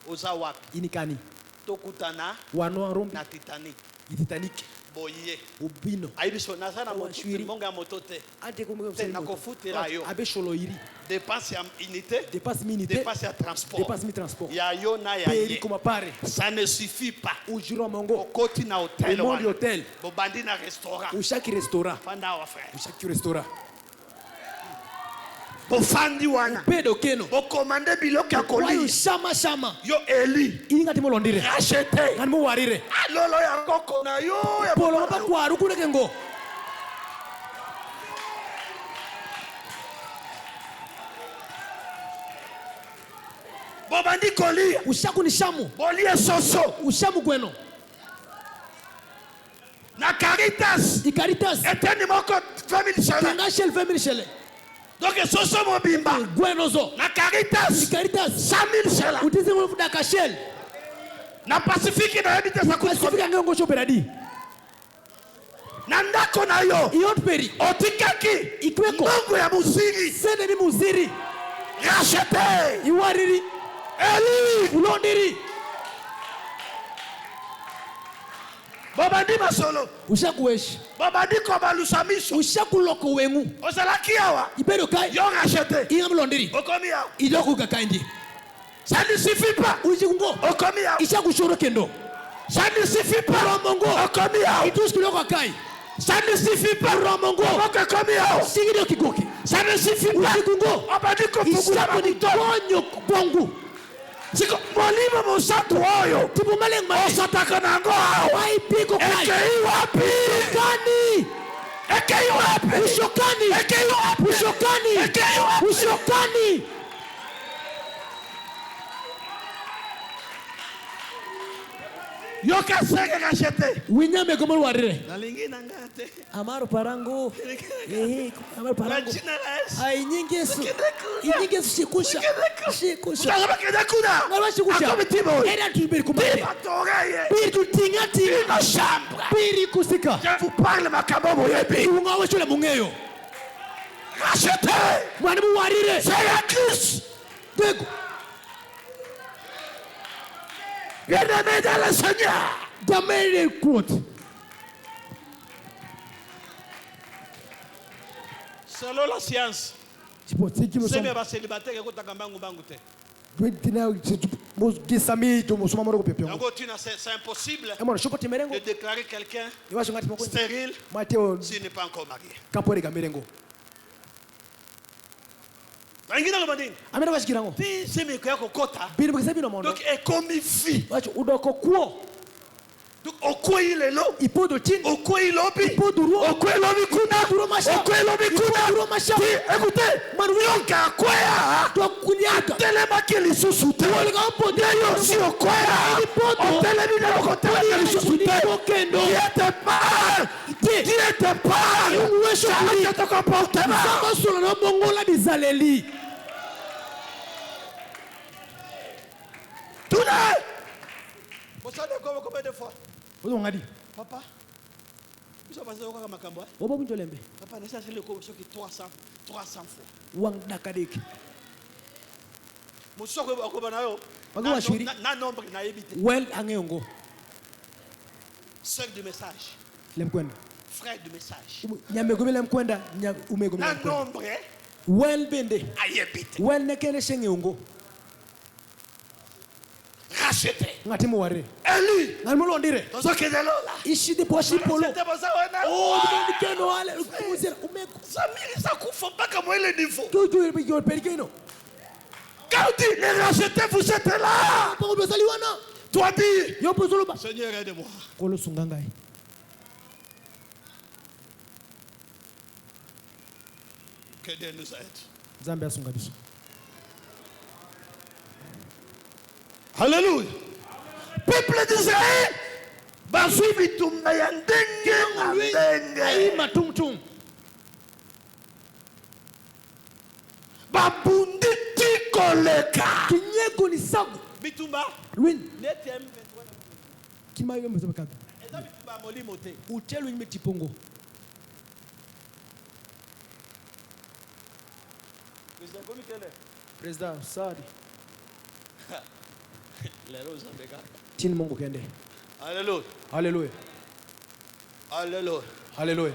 Oza wapi? Inikani. Tokutana. Wano arombi. Na Titanic. Titanic. Boye. Obino. Aibiso nazana monga motote. Ante komo te na kofutela yo. Abe sholo iri. Dépense à unité. Dépense minité. Dépense à transport. Dépense mi transport. Ya yo na ya. Peri comme pare. Ça ne suffit pas. Ujiro mongo. Koti na hôtel. Au hôtel. Bobandi na restaurant. Ou chaque restaurant. Panda wa frère. Ou chaque restaurant. Bofandi wana. Pedo keno. Bo commander biloka ya koli. Shama. Yo eli. Ininga timo londire. Acheter. Ngani mo warire. Lolo ya koko na yo ya. Polo ba kwaru kule kengo. Bobandi kolia. Ushaku ni shamu. Bolia soso. Ushamu gweno. Na Caritas. I Caritas. Eteni moko 20,000 shele. Tanga shel 20,000 shele. Donc soso mobimba. Gweno zo. Na Caritas. I Caritas. 100,000 shele. Utizi mwe fudaka shel. Na Pacifique na ebite sa kutu. Pacifique ngengo choperadi. Na ndako na yo. Iot peri. Otikaki. Ikweko. Mungu ya muziri. Sene ni muziri. Rachete. Iwariri. Eli. Ulondiri. Bobandi masolo. Ushakuweshi. Bobandi kobalusamisho. Ushakuloko wengu. Osalaki awa. Ibero kai. Yo rachete. Ingamlondiri. Okomi awa. Idoko kakaindi. Ça ne suffit pas. Ujikungo. Okomi awa. Ishakushoro kendo. Ça ne suffit pas. Romongo. Okomi awa. Itushi kiloko kai. Ça ne suffit pas. Romongo. Okomi awa. Sigiro kikoki. Ça ne suffit pas. Ujikungo. Obandi kofungula Ishaku konyo bongu. Siko molimo musatu oyo. Tipumale ngmane. Osataka nango awa. Wai piko kai. Ekei wapi? Kani. Ekei wapi? Ushokani. Ekei wapi? Ushokani. Ekei wapi? Ushokani. Yoka sege rachete. Winyame komol warire. Nalingi nangate. Amaro parango. Amaro parango. Majina la Ai nyingesu. Inyingesu shikusha. Shikusha. Utazama kenda kuna. Ngaba shikusha. Akomitimo. Era tibiri kumate. Batoreye. Biri tutingati. Ino chambre. Biri kusika. Je vous parle makambo yebi. Ungawe shule mungeyo. Rachete. Mwani warire. C'est la Christ. Dego. Bien-aimé dans le Seigneur. Damere quote. Selon la science. Chipotiki C'est musoma. bien ba célibataire ko takambangu bangu te. Dwintina gisami to musoma moro kopepyo. Yango tina c'est impossible Emona shokoti merengo. de déclarer quelqu'un Iwasho ngati moko. stérile Mateo s'il n'est pas encore marié. kapore gamerengo. Ngina lo bandini. Amena bashikirango. Ti semi ko yako kota. Biri bukisa bino mondo. Donc est comme vie. Wacho udoko kuo. Donc okoi lelo. Ipodo tin. Okoi lobi. Ipodo ruo. Okoi lobi kuna. Duro masha. Okoi lobi kuna. Duro masha. Écoutez. Manuyo Ka kwea. to kunyaka. Telema kili susute. Wale ga podo Yo si okwea. Ipodo. Telemi na ko telemi susute. Okendo. Diete pas. Diete pas. Uwesho kuli. Change ton comportement. Sama solo na bongola bizaleli. Tout le. Vous savez combien de fois? Ozo ngadi. Papa. Vous savez pas comment makambo? Obo bunjolembe. Papa, ne cherche le coup sur 300 fois. Wang dakadeki. Musoko ko banayo. Bago washiri. Na nombre na ebite. Well angeyongo. Sœur de message. Lemkwenda. Frère de message. Nyame gomela mkwenda, umego Na mkwenda. nombre Well bende. ayebite. Well nekene shengeyongo. Racheté. Ngati mo ware. Élu. Ngalmo londire. Dans ce que de là. Ishidi poshi polo. C'était pas ça on a. Oh, ndi keno wale kumuzira umeko. Ça mire ça kufa mpaka moi le niveau. Tutu yo perikeno. Quand dit les rachetés vous êtes là. Pako dozali wana. Toi dis. Yo pozolo ba. Seigneur aide-moi. Kolo sungangai. Que Dieu nous aide. Nzambe asunga biso. Alléluia. Peuple d'Israël, bazui bitumba ya ndenge na ndenge. Aima tumtum. Babundi tikoleka. Kinyego ni sagu. Bitumba. Win. Netem. Kima yo mzebe kabi. Eza bitumba molimo te. Utelu nyime tipongo. Président komi kele. President Sadi. Lelo zambeka. Tin Mungu kende. Alléluia. Hallelujah. Alléluia. Hallelujah.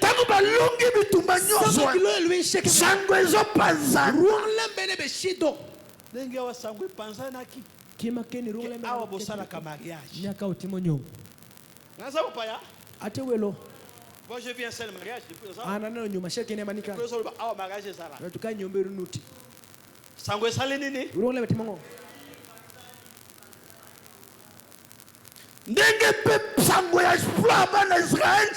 Tangu balongi bitumba nyonso. Sama kilo elwe sheke. Sango ezopazana. Ruang lembe be shido. Ndenge wa sango epanzanaki. Kima keni ruang lembe. Awa bosalaka mariage. Nyaka otimo nyongo. Naza popaya. Ate welo. Moi je viens seul mariage depuis ça. Ana nano nyuma sheke ne manika. Pour ça awa mariage ezala. Tuka nyombe runuti. Sango esali nini? Ruang lembe timongo. Ndenge pe sango ya exploit bana Israël.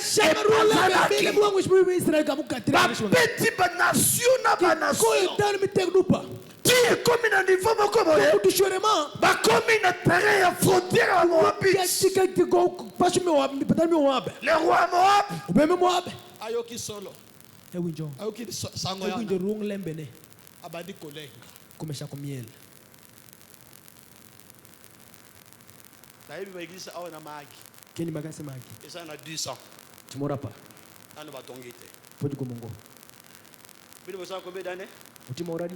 Bele buangu shbu Israel kabuka tira. Bapeti ba nation na ba nation. Ko dan mi tegdupa. Ti comme un niveau moko boye ba comme une terrain ya frontière à Moab. Le roi Moab ayoki solo ayoki sango ya abadi kolenga kumesha kumiel tayibi ba église awa na magi keni magasi magi eza na 200 timora pa ana batongi te podi ko mongo bino bosa ko bedane utima oradi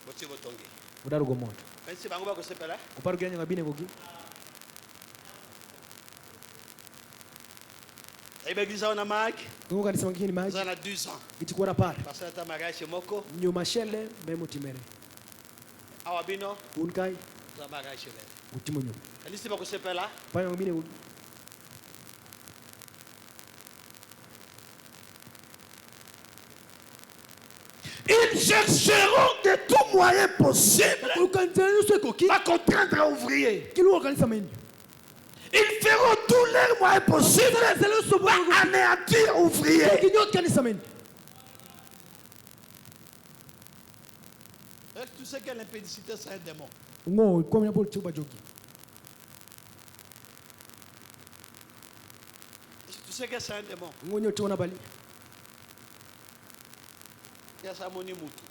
boti botongi udaro go moto pensi bango ba ko sepela ko paru ganya ngabine ko gi tayibi église awa na magi ngo kanisa mangini magi eza na 200 itikora par parce que mariage moko nyuma shele memo timere awa bino unkai za mariage le utimo nyo kanisi ba ko sepela pa ngabine ko ils chercheront de tout moyen possible à contraindre un ouvrier. Ils feront tous les moyens possibles à anéantir ouvrier. Est-ce que tu sais que l'impédicité c'est un démon? Est-ce que tu sais que c'est un démon? Il y a ça mon imutu.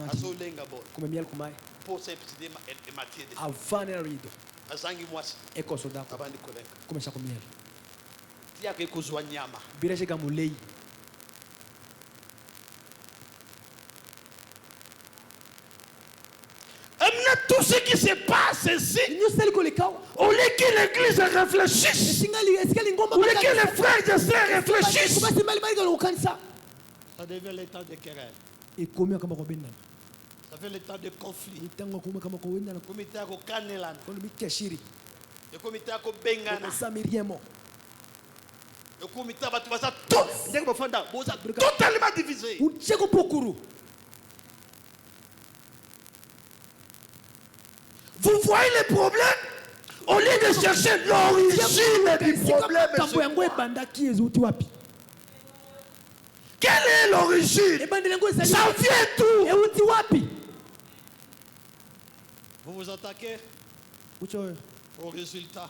Aso lenga bon. Comme miel kumai. Pour ces petits matières. Avane rido. Azangi mwasi. Eko soda. Abandi kolenga. Comme ça comme miel. Tia ke kozwa nyama. Bireje gamulei. Amenez tout ce qui se passe ici. Au lieu que l'église réfléchisse. Au lieu que les frères et sœurs réfléchissent. Ça devient le temps de querelle. Ça fait le temps de conflit. Comité à Kanelan. Le comité à Bengana. Le comité à totalement divisé. Vous voyez les problèmes? Au lieu de chercher l'origine du problème. Quelle est l'origine? Ça vient d'où? Vous vous attaquez au résultat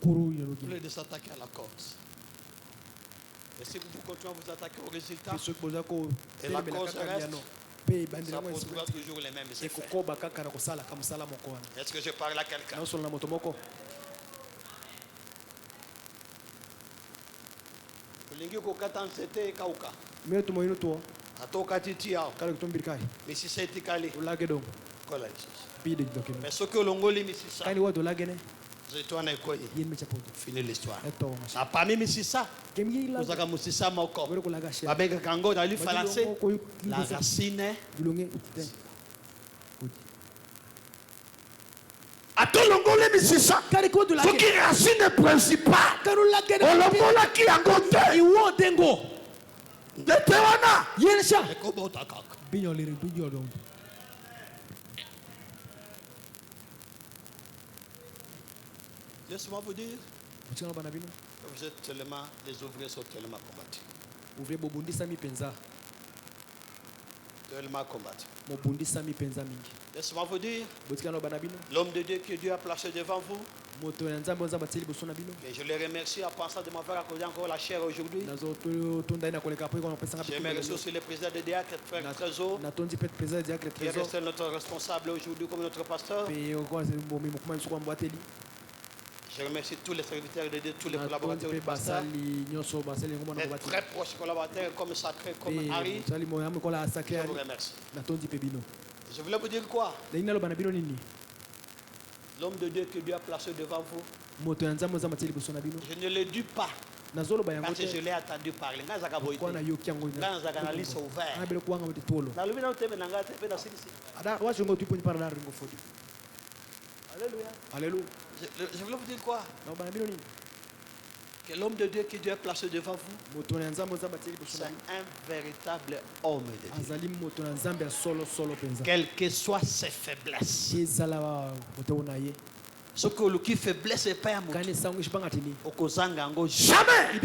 au lieu de s'attaquer à la cause. Et si vous continuez à vous attaquer au résultat et la cause reste, ça produira toujours les mêmes effets. Est-ce que je parle à quelqu'un? Lingi ko katan sete kauka. Mimi tumoino tuo. Atoka titi yao. Kale kutombirkai. Misi seti kali. Ulage dom. Kola Jesus. Bide document. Mais ce que l'ongoli misi ça. Kani wado lage ne. Je toi na koyi. Yin mecha poto. Fini l'histoire. Eto. Na parmi misi ça. Kemgi la. Ozaka musisa moko. Wero kulaga she. Babenga kango na lui falancer. La racine. Bulonge utite. Atolongole misisa. Ce qui est racine principale. Olongola ki angote. Iwo dengo. Detewana. Yensha. Ekobota kaka. Binyo lere tujo dom. Laisse-moi vous dire. Vous êtes tellement, les ouvriers sont tellement combattus. Ouvrier bobundisa mi penza. Tellement combattus. Mobundisa mi penza mingi. Laisse-moi vous dire. L'homme de Dieu que Dieu a placé devant vous. Et je les remercie en pensant de m'avoir accordé encore la chair aujourd'hui. Je remercie aussi le président de Diacre, frère Trésor, qui reste notre responsable aujourd'hui comme notre pasteur. Je remercie tous les serviteurs de Dieu, tous les collaborateurs du pasteur, les très proches collaborateurs comme Sacré, comme Harry. Je vous remercie. Je voulais vous dire quoi? L'homme de Dieu que Dieu a placé devant vous, je ne le dis pas parce que je l'ai entendu parler. Alléluia. Je voulais vous dire quoi? Que l'homme de Dieu que Dieu a placé devant vous, c'est un véritable homme de Dieu. Quelles que soient ses faiblesses. Ce que le qui faiblesse est pas un mot. Jamais.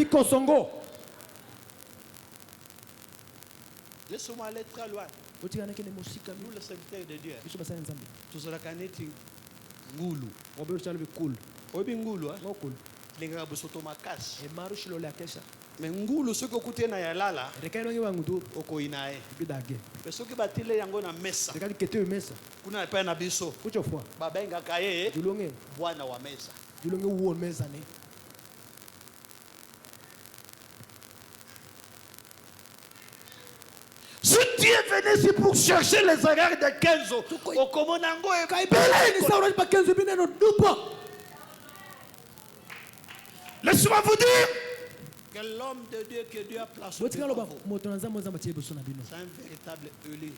Laisse-moi aller très loin. Nous, les serviteurs de Dieu, tous les canettes, Ngoulou. Obi Ngoulou, les gars, vous sont ma casse. Mais Ngoulou, ce que vous écoutez, na yalala, oko inae. Mais ce que vous avez yango na mesa, kuna pa na biso. Babenga kaye, bwana wa mesa. Si tu es venu ici pour chercher les erreurs de Kenzo, au Komonango et laissez-moi vous dire que l'homme de Dieu que Dieu a placé devant vous, c'est un véritable élu de Dieu.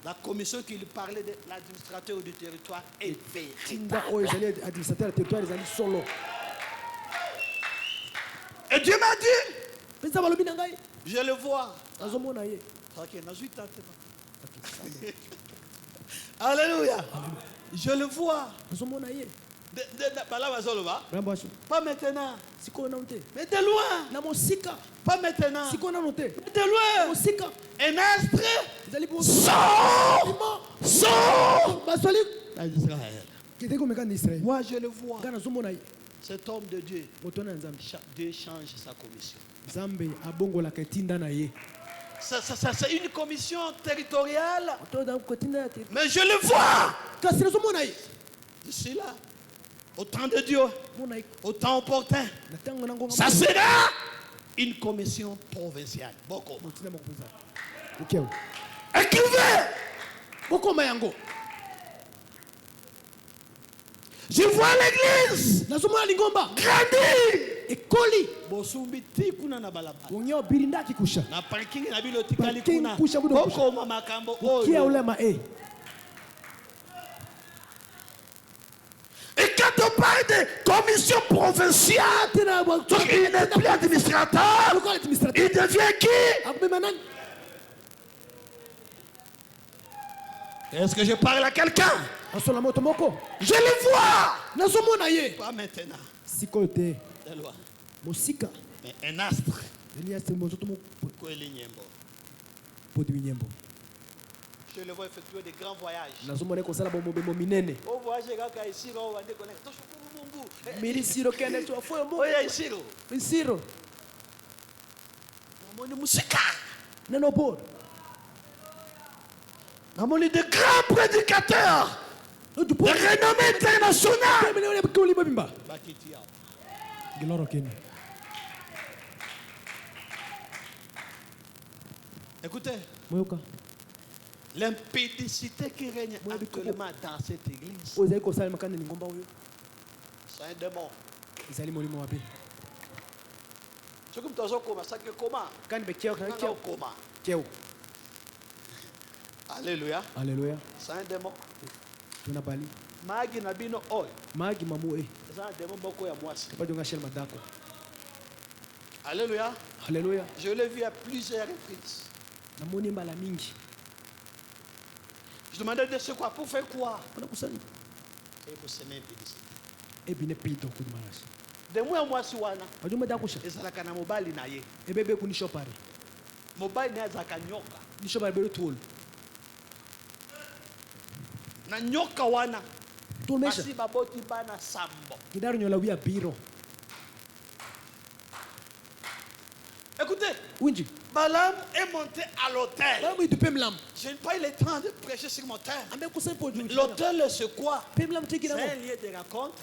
La commission qui lui parlait de l'administrateur du territoire est véritable. Et Dieu m'a dit, je le vois. Alléluia. Je le vois. Pas maintenant. Mais de loin. Pas maintenant. Mais de loin. Un astre sort. Moi je le vois. Cet homme de Dieu, Dieu change sa commission. C'est une commission territoriale. Mais je le vois. Je suis là. Au temps de Dieu, au temps opportun, ça sera une commission provinciale. Beaucoup. Écrivez. Je vois l'église grandir. Bosumbiti kuna na balabala. Na parking na bilotikali kuna. Boko makambo oyo. Et quand on parle de commission provinciale, il n'est plus administrateur, il devient qui? Est-ce que je parle à quelqu'un? Je le vois. Pas maintenant. De loin. Mais un astre. Je le vois effectuer des grands voyages. Au voyage, ici, on va déconnecter. De grands prédicateurs de renommée internationale. Écoutez, l'impédicité qui règne actuellement dans cette église, c'est un démon. C'est comme dans un coma, ça que coma. Alléluia. Alléluia. C'est un démon. Tunabali. Magi nabino oi. Magi mamu e. C'est un démon boko ya mwasi. Kapajonga shel madako. Alléluia. Alléluia. Je l'ai vu à plusieurs reprises. Namoni mbala mingi. Je demandais de ce quoi pour faire quoi? C'est pour semer impédicité. Ebine pito kudimashi. De moi mwasi wana. Wajuma dakusha. Ezalaka na mobali na ye. Ebebe kunishopare. Mobali na azaka nyoka. Nishopare bero tool. Na nyoka wana. Tumesha. Basi baboti bana sambo. Kidaru nyola wia biro. Écoutez. Winji. Balaam est monté à l'autel. Je n'ai pas eu le temps de prêcher sur mon terre. L'autel, c'est quoi? C'est un lieu de rencontre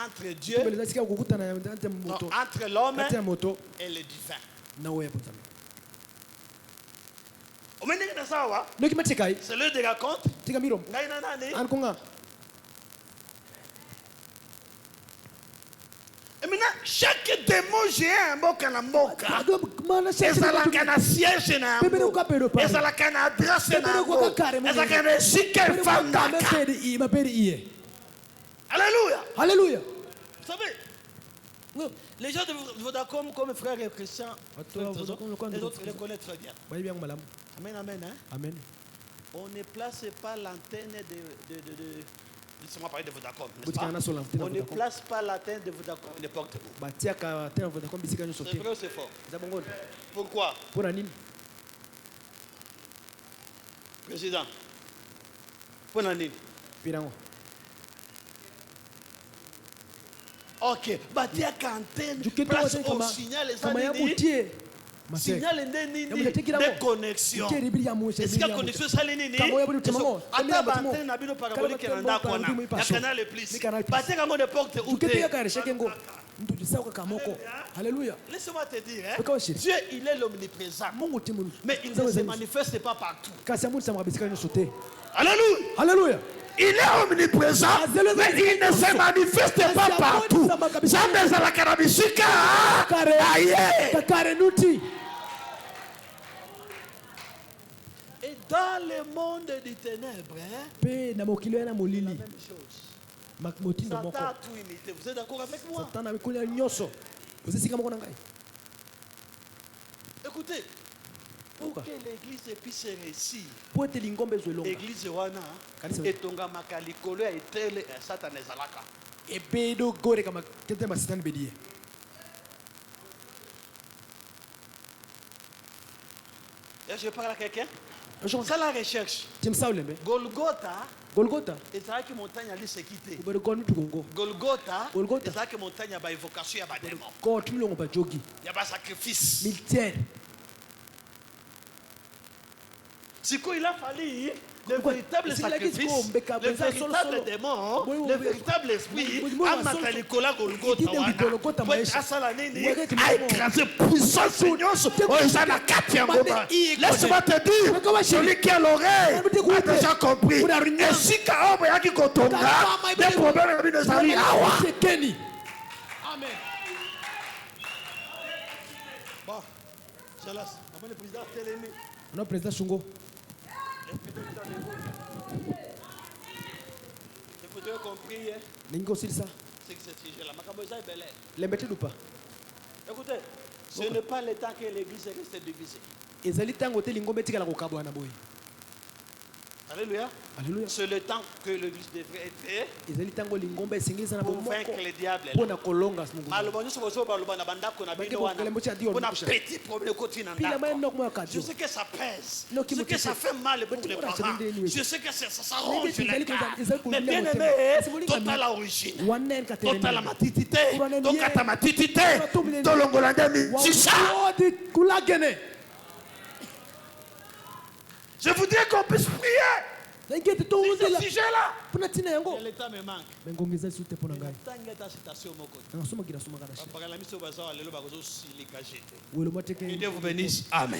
entre Dieu, entre l'homme et le divin. C'est lieu de rencontre. Et maintenant, chaque démon géant mboka na mboka. Ezalaka na siège na yango. Ezalaka na adresse na yango. Ezalaka na esika efandaka. Alléluia. Alléluia. Vous savez, les gens de Vodacom comme frère et Christian, les autres les connaissent très bien. Amen, amen. Hein? Amen. On ne place pas l'antenne de laissez-moi parler de Vodacom, n'est-ce pas? On ne place pas l'antenne de Vodacom n'importe où. C'est vrai ou c'est faux? Pourquoi? Président. Pour l'année. Pirango. Ok. Batia Cantine. Place au signal. Signal de connexion. Est-ce qu'il y a connexion ça les nini? Attends, bantene na bino parabolique qui nanda kona. Ya canal le plus. Batia comme de porte ouverte. Alléluia. Laisse-moi te dire, hein? Dieu il est l'omniprésent. Mais il ne se manifeste pas partout. Alléluia. Alléluia. Il est omniprésent, mais il ne se manifeste pas partout. Jamais à la carabisika. Et dans le monde des ténèbres, c'est la même chose. Satan a tout imité. Vous êtes d'accord avec moi? Écoutez, pour que l'église puisse réussir, l'église wana etonga makalikolo etele Satan ezalaka. Je parle à quelqu'un. C'est la recherche. Golgotha ezalaki montagne ya lisekité. Golgotha ezalaki montagne ya ba évocation ya ba démon. Ya ba sacrifice. C'est quoi il a fallu le véritable sacrifice, le véritable démon, le véritable esprit, Amatalikula Golgotha, pour être asala nini, a écrasé puissance Seigneur, laisse-moi te dire, celui qui a l'oreille a déjà compris. Et si Kaoba yaki kotonga, des problèmes de sa vie, Amen. Bon, je laisse. Le président Télémi. Non, président Shungo. Vous avez compris, hein? C'est que ce sujet-là. pas. Écoutez, ce n'est pas le temps que l'église reste divisée. Alléluia. Alléluia. C'est le temps que l'église devrait être faite pour vaincre le diable. Je sais que ça pèse. Je sais que ça fait mal pour les parents. Je sais que ça s'arrange les cas. Mais bien aimé, total à origine. Total à matitité. Total à matitité. C'est ça. Je voudrais qu'on puisse prier. Ce sujet-là. L'état me manque. Que Dieu vous bénisse. Amen.